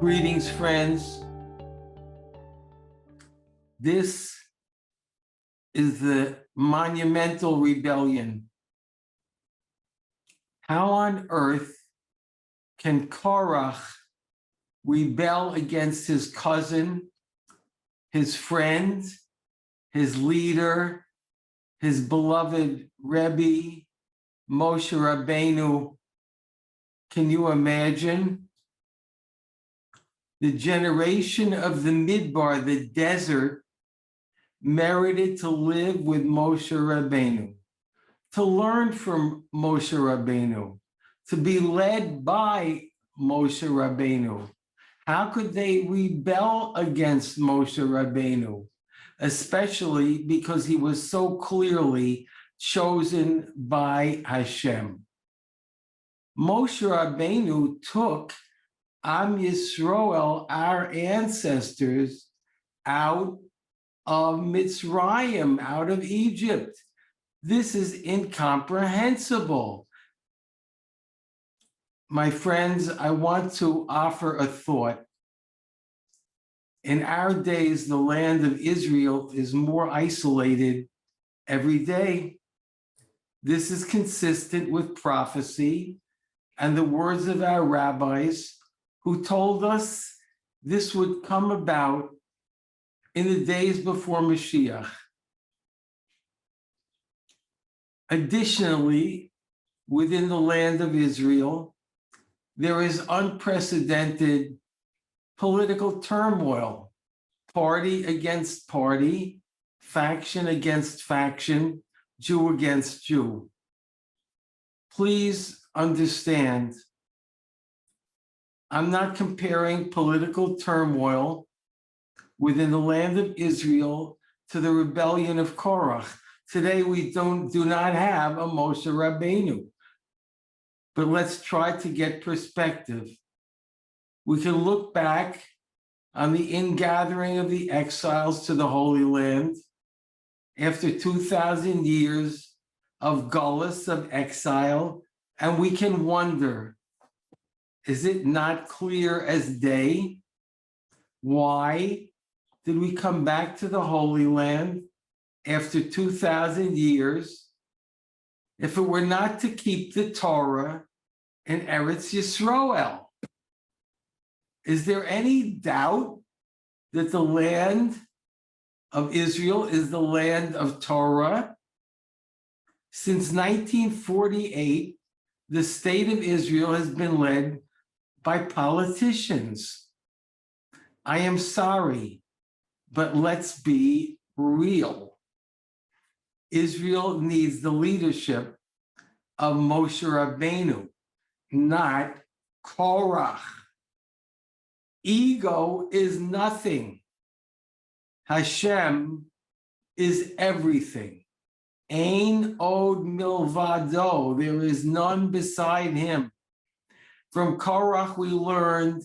Greetings, friends. This is the monumental rebellion. How on earth can Korach rebel against his cousin, his friend, his leader, his beloved Rebbe, Moshe Rabbeinu? Can you imagine? The generation of the Midbar, the desert, merited to live with Moshe Rabbeinu, to learn from Moshe Rabbeinu, to be led by Moshe Rabbeinu. How could they rebel against Moshe Rabbeinu, especially because he was so clearly chosen by Hashem? Moshe Rabbeinu took Am Yisroel, our ancestors, out of Mitzrayim, out of Egypt. This is incomprehensible. My friends, I want to offer a thought. In our days, the land of Israel is more isolated every day. This is consistent with prophecy and the words of our rabbis who told us this would come about in the days before Mashiach. Additionally, within the land of Israel, there is unprecedented political turmoil, party against party, faction against faction, Jew against Jew. Please understand, I'm not comparing political turmoil within the land of Israel to the rebellion of Korach. Today, we do not have a Moshe Rabbeinu. But let's try to get perspective. We can look back on the ingathering of the exiles to the Holy Land after 2,000 years of gullus, of exile, and we can wonder, is it not clear as day? Why did we come back to the Holy Land after 2,000 years if it were not to keep the Torah in Eretz Yisroel? Is there any doubt that the land of Israel is the land of Torah? Since 1948, the state of Israel has been led by politicians. I am sorry, but let's be real. Israel needs the leadership of Moshe Rabbeinu, not Korach. Ego is nothing. Hashem is everything. Ein od milvado, there is none beside him. From Korach, we learned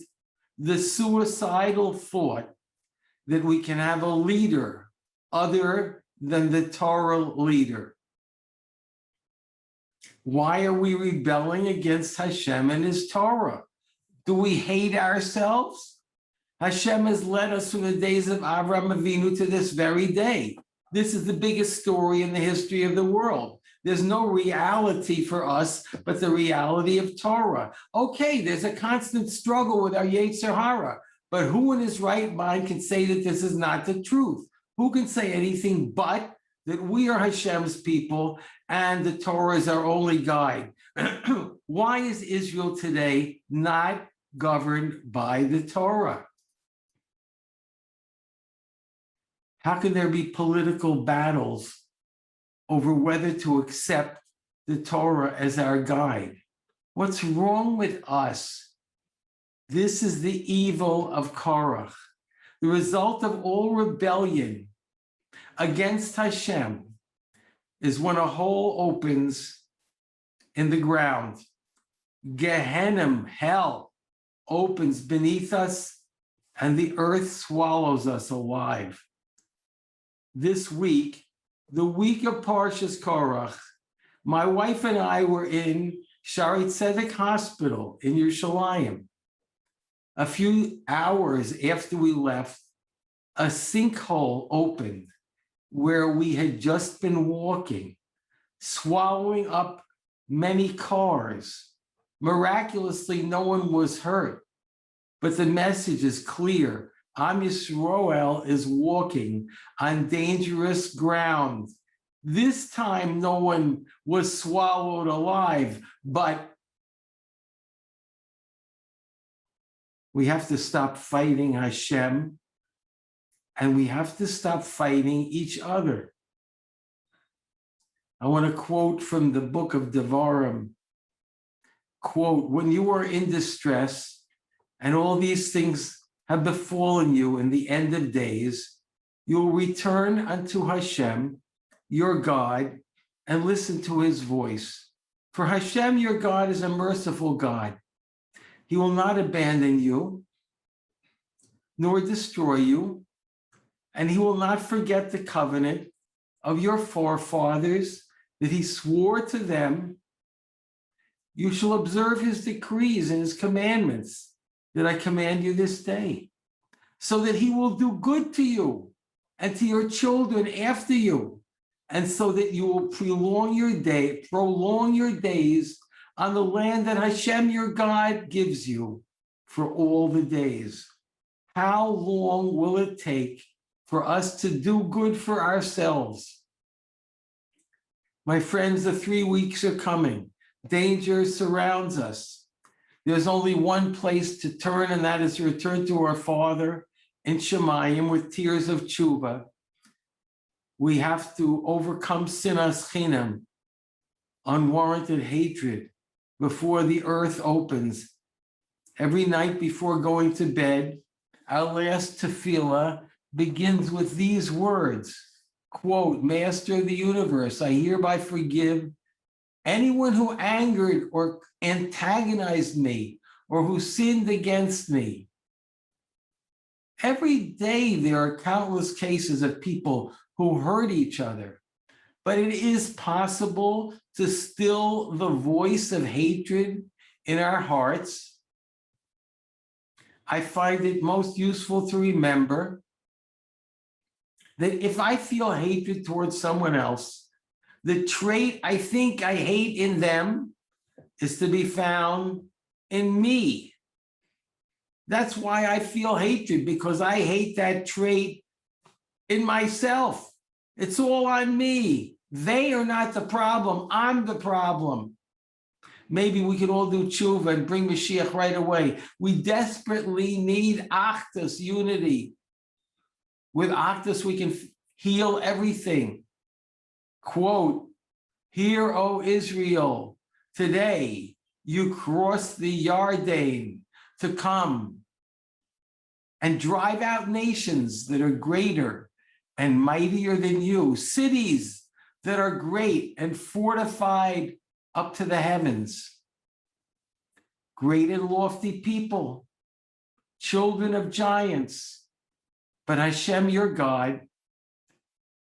the suicidal thought that we can have a leader other than the Torah leader. Why are we rebelling against Hashem and his Torah? Do we hate ourselves? Hashem has led us from the days of Avraham Avinu to this very day. This is the biggest story in the history of the world. There's no reality for us but the reality of Torah. Okay, there's a constant struggle with our Yetzer Hara, but who in his right mind can say that this is not the truth? Who can say anything but that we are Hashem's people and the Torah is our only guide? Why is Israel today not governed by the Torah? How can there be political battles over whether to accept the Torah as our guide? What's wrong with us? This is the evil of Korach. The result of all rebellion against Hashem is when a hole opens in the ground. Gehenna, hell, opens beneath us and the earth swallows us alive. This week, the week of Parshas Korach, my wife and I were in Shaare Zedek Hospital in Yerushalayim. A few hours after we left, a sinkhole opened where we had just been walking, swallowing up many cars. Miraculously, no one was hurt, but the message is clear. Am Yisroel is walking on dangerous ground. This time, no one was swallowed alive, but we have to stop fighting Hashem, and we have to stop fighting each other. I want to quote from the book of Devarim. Quote, when you are in distress and all these things have befallen you in the end of days, you will return unto Hashem, your God, and listen to his voice. For Hashem, your God, is a merciful God. He will not abandon you, nor destroy you, and he will not forget the covenant of your forefathers that he swore to them. You shall observe his decrees and his commandments that I command you this day, so that he will do good to you and to your children after you, and so that you will prolong your days on the land that Hashem your God gives you for all the days. How long will it take for us to do good for ourselves? My friends, the 3 weeks are coming. Danger surrounds us. There's only one place to turn, and that is to return to our Father in Shemayim with tears of tshuva. We have to overcome sinas chinam, unwarranted hatred, before the earth opens. Every night before going to bed, our last tefillah begins with these words, quote, Master of the universe, I hereby forgive anyone who angered or antagonized me or who sinned against me. Every day there are countless cases of people who hurt each other, but it is possible to still the voice of hatred in our hearts. I find it most useful to remember that if I feel hatred towards someone else, the trait I think I hate in them is to be found in me. That's why I feel hatred, because I hate that trait in myself. It's all on me. They are not the problem. I'm the problem. Maybe we can all do tshuva and bring Mashiach right away. We desperately need Achdus, unity. With Achdus, we can heal everything. Quote, hear, O Israel, today you cross the Yarden to come and drive out nations that are greater and mightier than you, cities that are great and fortified up to the heavens, great and lofty people, children of giants. But Hashem, your God,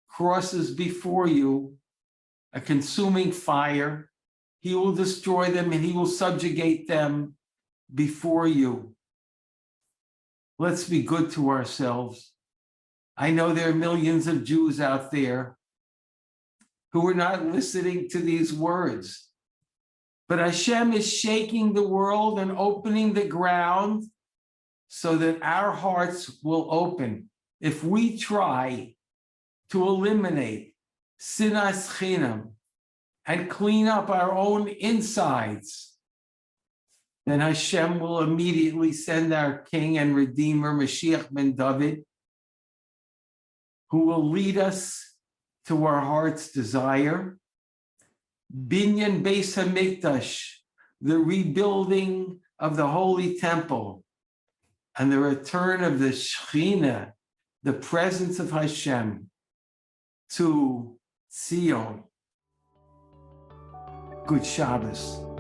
crosses before you a consuming fire. He will destroy them and he will subjugate them before you. Let's be good to ourselves. I know there are millions of Jews out there who are not listening to these words, but Hashem is shaking the world and opening the ground so that our hearts will open. If we try to eliminate sinas chinam and clean up our own insides, then Hashem will immediately send our King and Redeemer, Mashiach ben David, who will lead us to our heart's desire. Binyan Beis HaMikdash, the rebuilding of the Holy Temple, and the return of the Shekhinah, the presence of Hashem, to Zion. Good Shabbos.